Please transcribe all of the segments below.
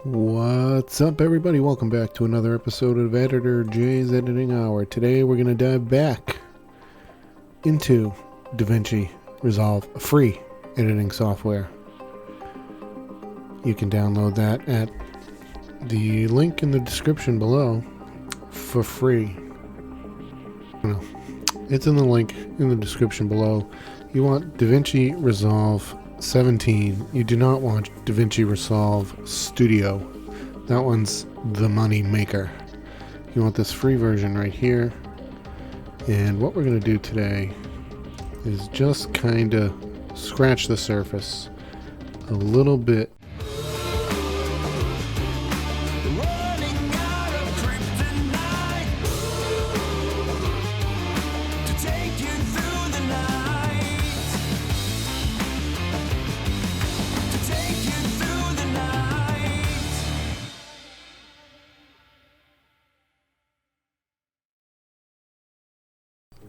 What's up, everybody? Welcome back to another episode of Editor J's Editing Hour. Today we're going to dive back into Davinci Resolve, a free editing software. You can download that at the link in the description below for free. No, it's in the link in the description below. You want Davinci Resolve 17. You do not want Davinci Resolve Studio. That one's the money maker. You want this free version right here. And what we're going to do today is just kind of scratch the surface a little bit.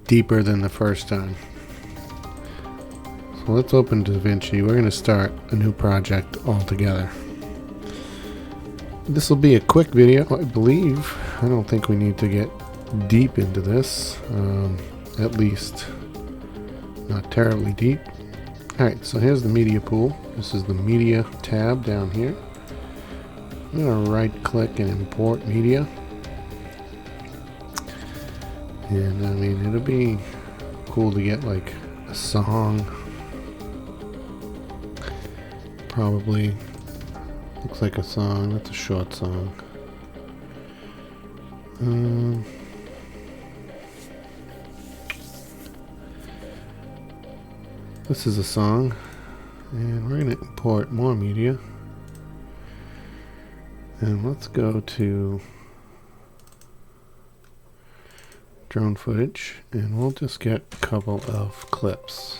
Deeper than the first time. So let's open Davinci. We're going to start a new project altogether. This will be a quick video, I believe. I don't think we need to get deep into this, at least not terribly deep. Alright, so here's the media pool. This is the media tab down here. I'm going to right click and import media. And I mean, it'll be cool to get like a song. Probably looks like a song. That's a short song. This is a song, and we're going to import more media. And let's go to drone footage, and we'll just get a couple of clips.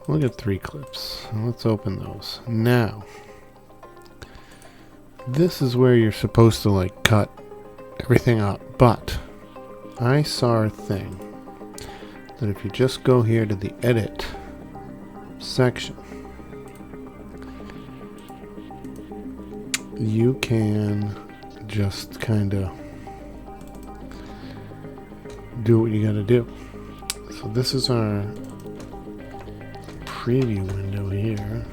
We'll get 3 clips. Let's open those. Now, this is where you're supposed to like cut everything up, but I saw a thing that if you just go here to the edit section, you can just kind of do what you gotta do. So this is our preview window here.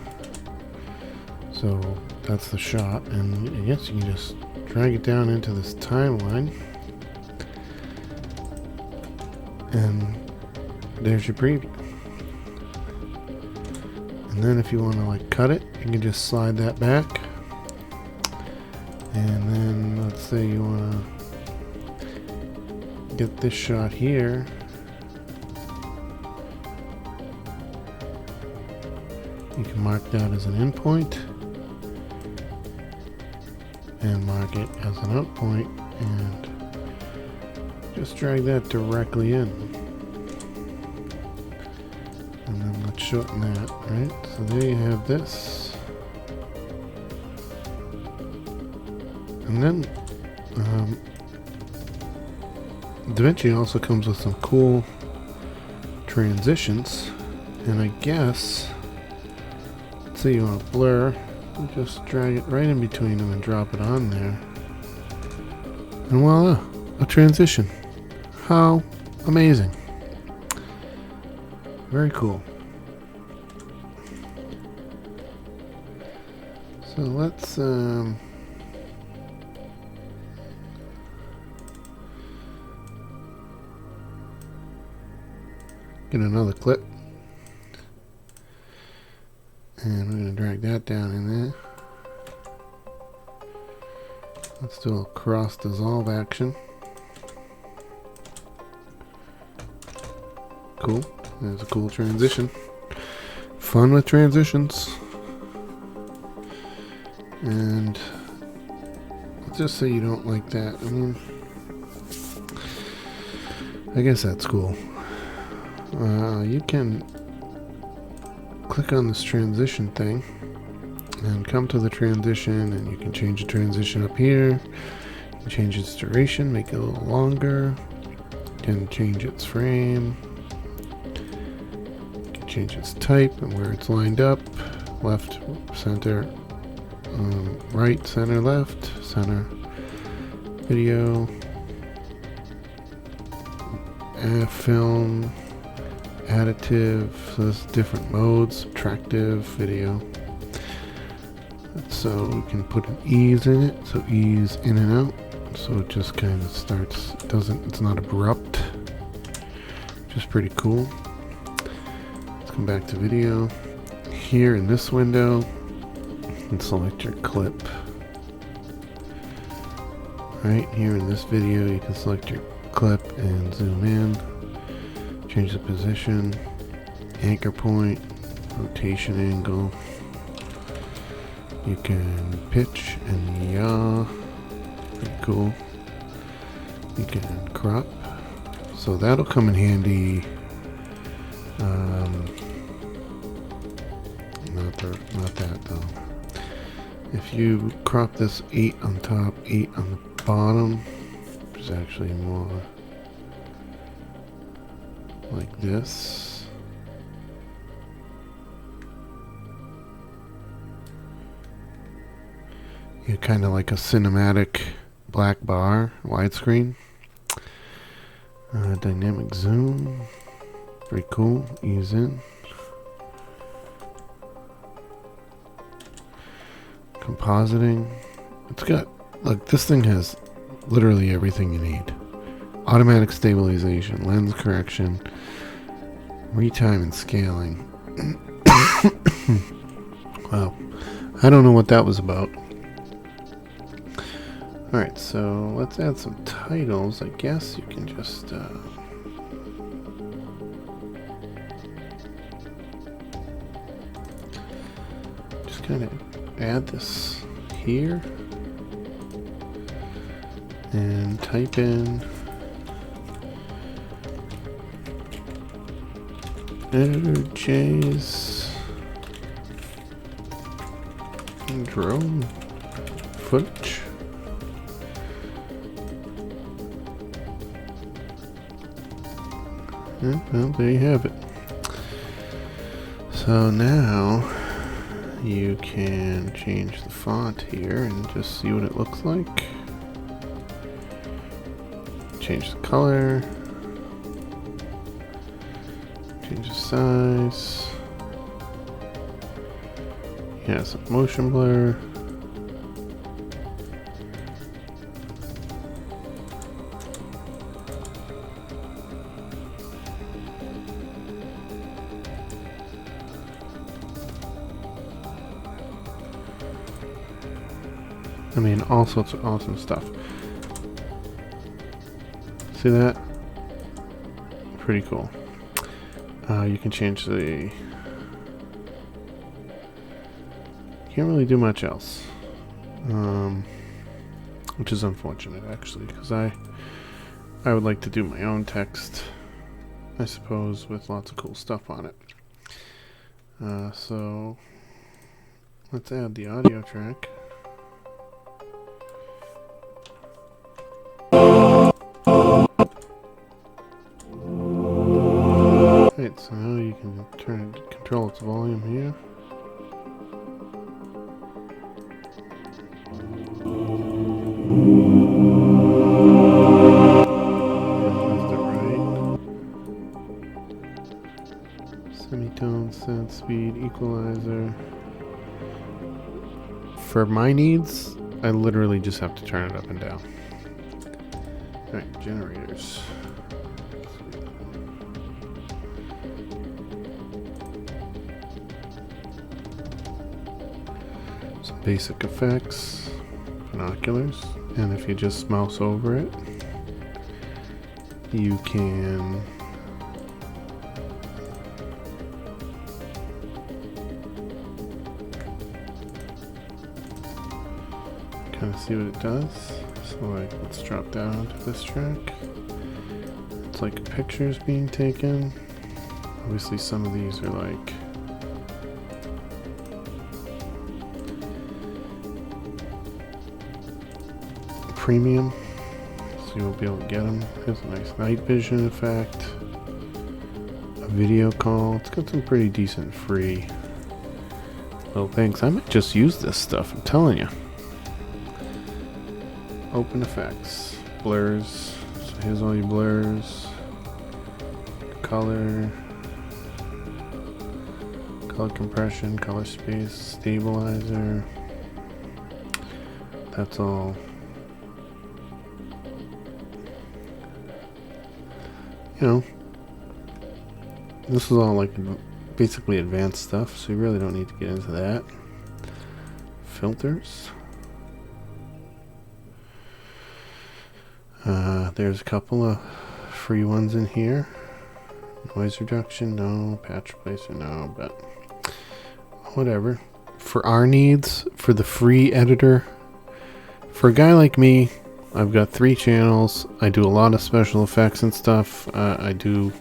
So that's the shot, and I guess you can just drag it down into this timeline, and there's your preview. And then if you want to like cut it, you can just slide that back, and then let's say you want to get this shot here. You can mark that as an in point and mark it as an out point, and just drag that directly in. And then let's shorten that, right? So there you have this. And then Davinci also comes with some cool transitions, and I guess, let's say you want to blur, you just drag it right in between them and drop it on there, and voila, a transition. How amazing. Very cool. So let's get another clip, and we're going to drag that down in there. Let's do a cross dissolve action. Cool. There's a cool transition. Fun with transitions. And let's just say you don't like that. I mean, I guess that's cool. You can click on this transition thing and come to the transition, and you can change the transition up here. You can change its duration, make it a little longer. You can change its frame. You can change its type and where it's lined up, left, center, right, center, left, center, video, film, additive, so there's different modes, subtractive, video. So we can put an ease in it, so ease in and out, so it just kind of starts, it's not abrupt, which is pretty cool. Let's come back to video. Here in this window, you can select your clip. Right here in this video, you can select your clip and zoom in, change the position, anchor point, rotation angle. You can pitch and yaw, pretty cool. You can crop, so that'll come in handy. Not that though. If you crop this 8 on top, 8 on the bottom, which is actually more like this. You're kind of like a cinematic black bar, widescreen. Dynamic zoom, pretty cool, ease in. Compositing, it's got, look, this thing has literally everything you need. Automatic stabilization, lens correction, retime and scaling. Wow, I don't know what that was about. Alright, so let's add some titles. I guess you can just kind of add this here and type in editor J's drone footage. Yeah, well, there you have it. So now you can change the font here and just see what it looks like. Change the color. Change the size. Yeah, some motion blur. I mean, all sorts of awesome stuff. See that? Pretty cool. You can change the... Can't really do much else. Which is unfortunate, actually, because I would like to do my own text, I suppose, with lots of cool stuff on it. So, let's add the audio track. Right, so now you can control its volume here. Left to right. Semitone, sense, speed, equalizer. For my needs, I literally just have to turn it up and down. Alright, generators. Some basic effects, binoculars, and if you just mouse over it, you can kind of see what it does. So like, let's drop down to this track. It's like pictures being taken. Obviously some of these are like premium, so you won't be able to get them. Here's a nice night vision effect. A video call. It's got some pretty decent free Well, thanks. I might just use this stuff, I'm telling you. Open effects. Blurs. So here's all your blurs. Color. Color compression, color space, stabilizer. That's all. You know, this is all like basically advanced stuff, so you really don't need to get into that. Filters. There's a couple of free ones in here. Noise reduction, no. Patch replacer, no. But whatever. For our needs, for the free editor, for a guy like me, I've got 3 channels. I do a lot of special effects and stuff. I do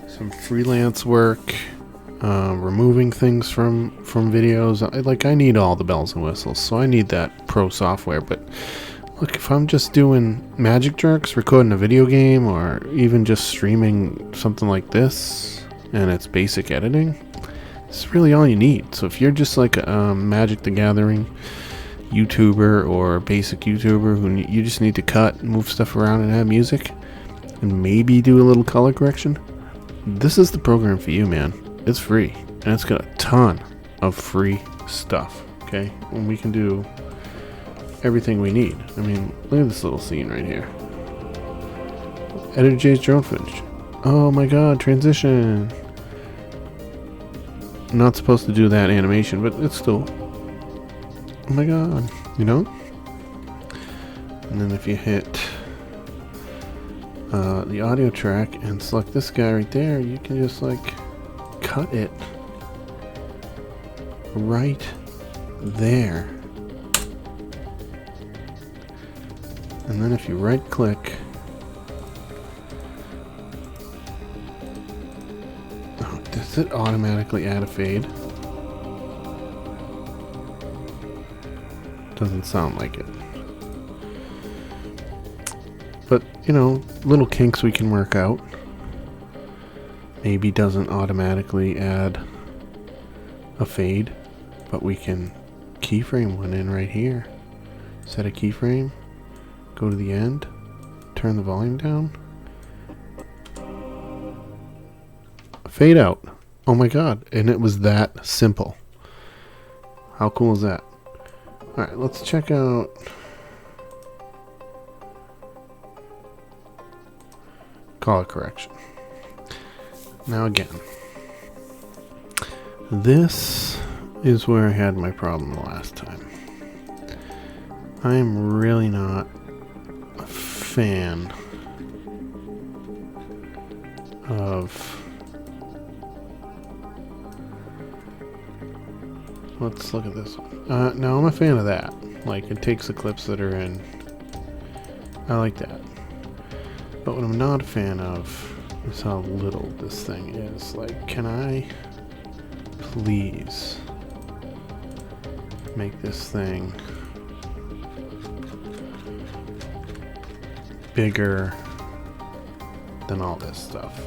some freelance work, removing things from videos. I need all the bells and whistles, so I need that pro software. But look, if I'm just doing magic tricks, recording a video game, or even just streaming something like this, and it's basic editing, it's really all you need. So if you're just like a Magic the Gathering YouTuber or basic YouTuber who you just need to cut, move stuff around, and add music, and maybe do a little color correction, this is the program for you, man. It's free, and it's got a ton of free stuff. Okay, and we can do everything we need. I mean, look at this little scene right here. Editor J's drone footage. Oh my god, transition. Not supposed to do that animation, but it's still. Oh my god, you know? And then if you hit the audio track and select this guy right there, you can just like cut it right there. And then if you right click, oh, does it automatically add a fade? Doesn't sound like it. But, you know, little kinks we can work out. Maybe doesn't automatically add a fade, but we can keyframe one in right here. Set a keyframe. Go to the end, turn the volume down, fade out. Oh my god, and it was that simple. How cool is that? Alright, let's check out color correction. Now again, this is where I had my problem the last time. I'm really not fan of, let's look at this one. No, I'm a fan of that. Like, it takes the clips that are in. I like that. But what I'm not a fan of is how little this thing is. Like, can I please make this thing bigger than all this stuff?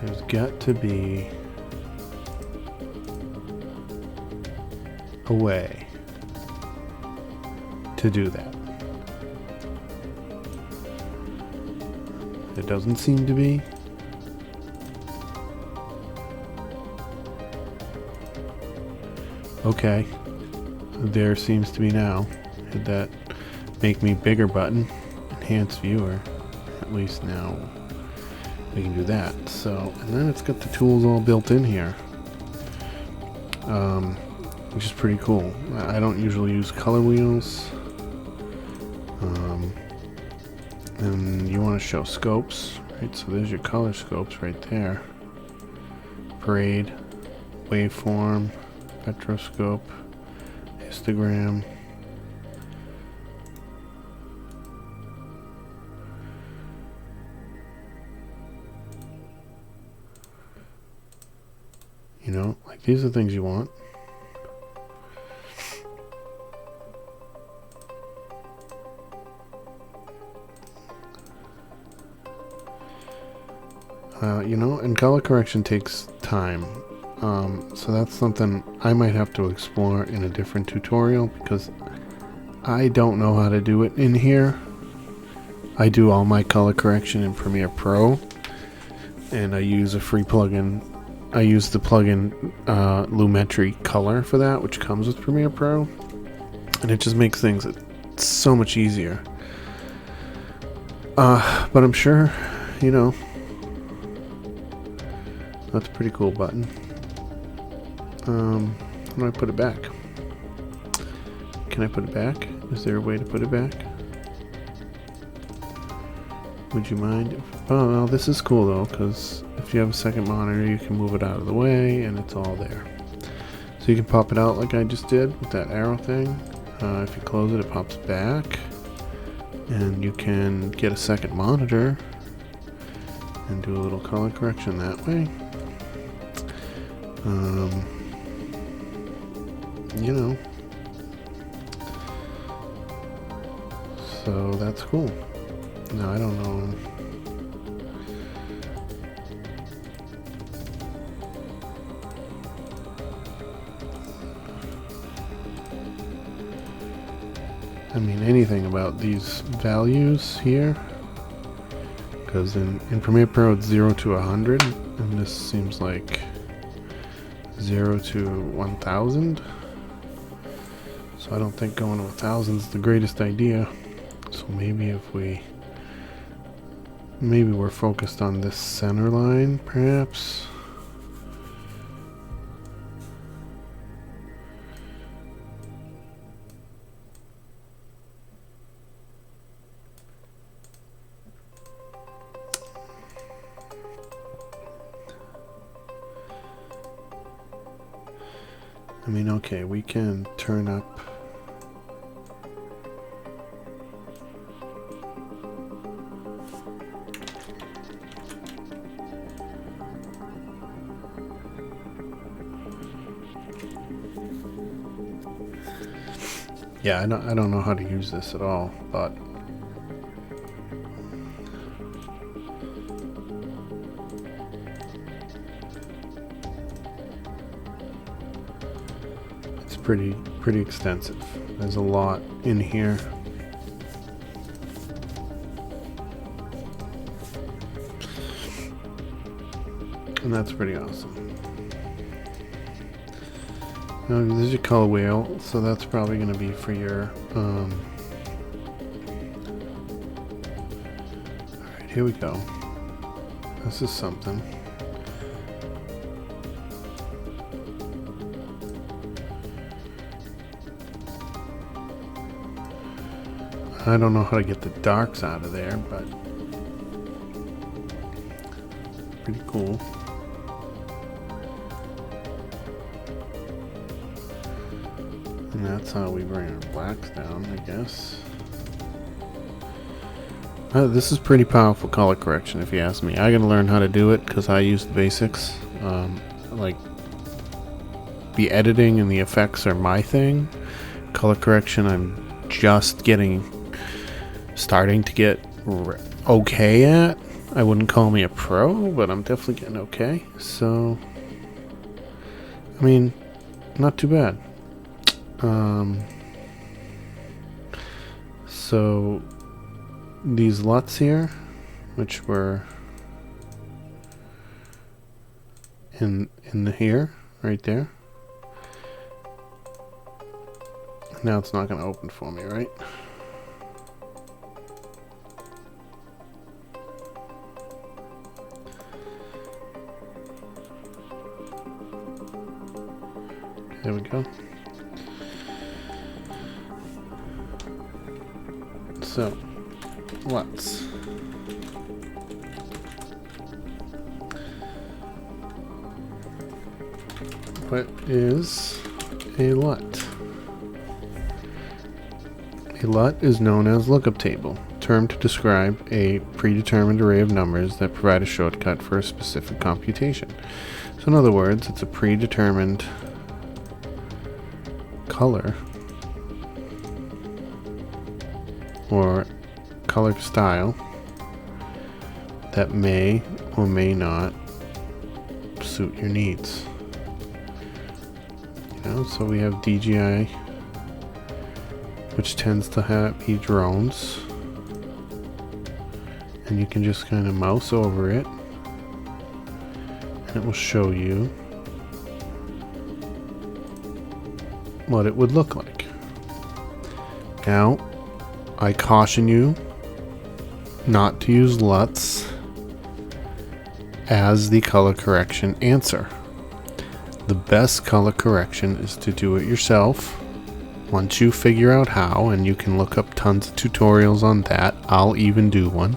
There's got to be a way to do that. There doesn't seem to be. Okay, there seems to be now. Hit that make me bigger button, enhance viewer. At least now we can do that. So, and then it's got the tools all built in here, which is pretty cool. I don't usually use color wheels. And you want to show scopes, right? So there's your color scopes right there. Parade, waveform, spectroscope, histogram. You know, like these are the things you want. You know, and color correction takes time. So that's something I might have to explore in a different tutorial because I don't know how to do it in here. I do all my color correction in Premiere Pro, and I use a free plugin. I use the plugin Lumetri Color for that, which comes with Premiere Pro, and it just makes things so much easier. But I'm sure, you know, that's a pretty cool button. How do I put it back? Can I put it back? Is there a way to put it back? Would you mind? Oh, well, this is cool though, because if you have a second monitor, you can move it out of the way, and it's all there. So you can pop it out like I just did with that arrow thing. If you close it, it pops back, and you can get a second monitor and do a little color correction that way. You know, so that's cool. Now I don't know. I mean anything about these values here, because in Premiere Pro it's 0 to 100, and this seems like 0 to 1000. So I don't think going to 1000 is the greatest idea. So maybe if we're focused on this center line, perhaps. I mean, okay, we can turn up. Yeah, I don't know how to use this at all, but it's pretty extensive. There's a lot in here. And that's pretty awesome. Now, there's your color wheel, so that's probably going to be for your alright, here we go. This is something. I don't know how to get the darks out of there, but pretty cool. And that's how we bring our blacks down, I guess. This is pretty powerful color correction, if you ask me. I gotta learn how to do it because I use the basics. Like the editing and the effects are my thing. Color correction, I'm just starting to get okay at. I wouldn't call me a pro, but I'm definitely getting okay. So, I mean, not too bad. So these LUTs here, which were in here, right there. Now it's not going to open for me, right? There we go. So, what is a LUT? A LUT is known as lookup table, term to describe a predetermined array of numbers that provide a shortcut for a specific computation. So in other words, it's a predetermined color or color style that may or may not suit your needs. So we have DJI, which tends to be drones, and you can just kind of mouse over it and it will show you what it would look like. Now, I caution you not to use LUTs as the color correction answer. The best color correction is to do it yourself. Once you figure out how, and you can look up tons of tutorials on that, I'll even do one.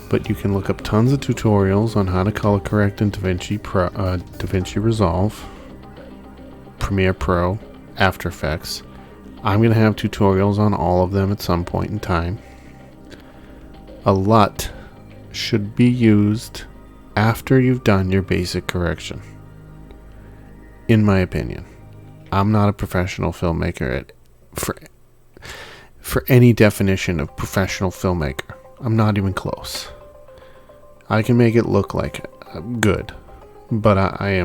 But you can look up tons of tutorials on how to color correct in Davinci Resolve, Premiere Pro, After Effects. I'm going to have tutorials on all of them at some point in time. A LUT should be used after you've done your basic correction, in my opinion. I'm not a professional filmmaker for any definition of professional filmmaker. I'm not even close. I can make it look like good, but I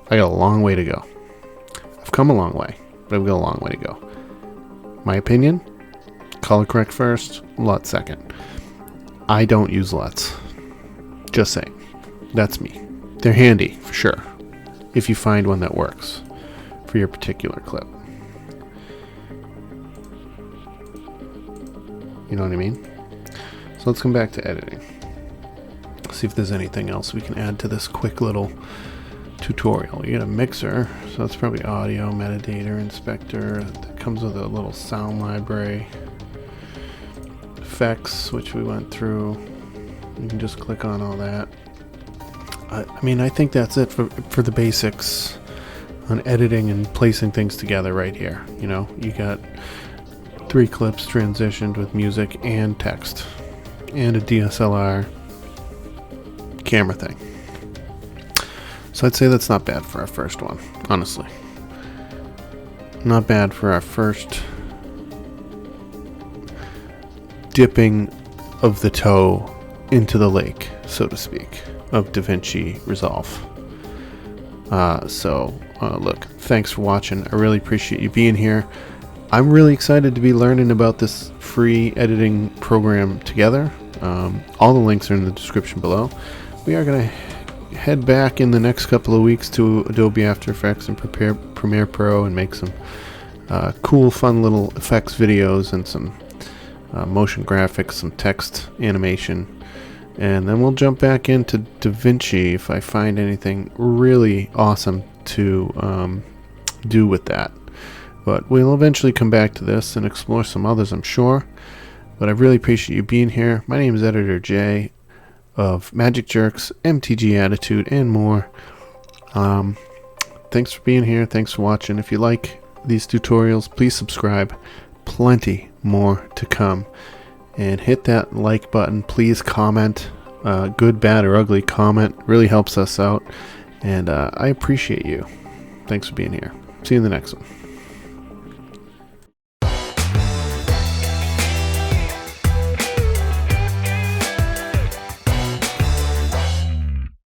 got a long way to go. I've come a long way, but I've got a long way to go. My opinion, color correct first, LUT second. I don't use LUTs. Just saying. That's me. They're handy, for sure, if you find one that works for your particular clip. You know what I mean? So let's come back to editing. See if there's anything else we can add to this quick little tutorial. You get a mixer, so that's probably audio, metadata inspector. That comes with a little sound library. Effects, which we went through. You can just click on all that. I mean, I think that's it for the basics on editing and placing things together right here. You got 3 clips transitioned with music and text and a DSLR camera thing. So I'd say that's not bad for our first one, honestly. Not bad for our first dipping of the toe into the lake, so to speak, of Davinci Resolve. Look, thanks for watching. I really appreciate you being here. I'm really excited to be learning about this free editing program together. All the links are in the description below. We are going to head back in the next couple of weeks to Adobe After Effects and Premiere Pro and make some cool, fun little effects videos and some motion graphics, some text animation, and then we'll jump back into Davinci if I find anything really awesome to do with that. But we'll eventually come back to this and explore some others, I'm sure. But I really appreciate you being here. My name is Editor J of Magic Jerks, MTG Attitude, and more. Thanks for being here. Thanks for watching. If you like these tutorials, please subscribe. Plenty more to come, and hit that like button. Please comment, good, bad, or ugly comment. Really helps us out, and I appreciate you. Thanks for being here. See you in the next one.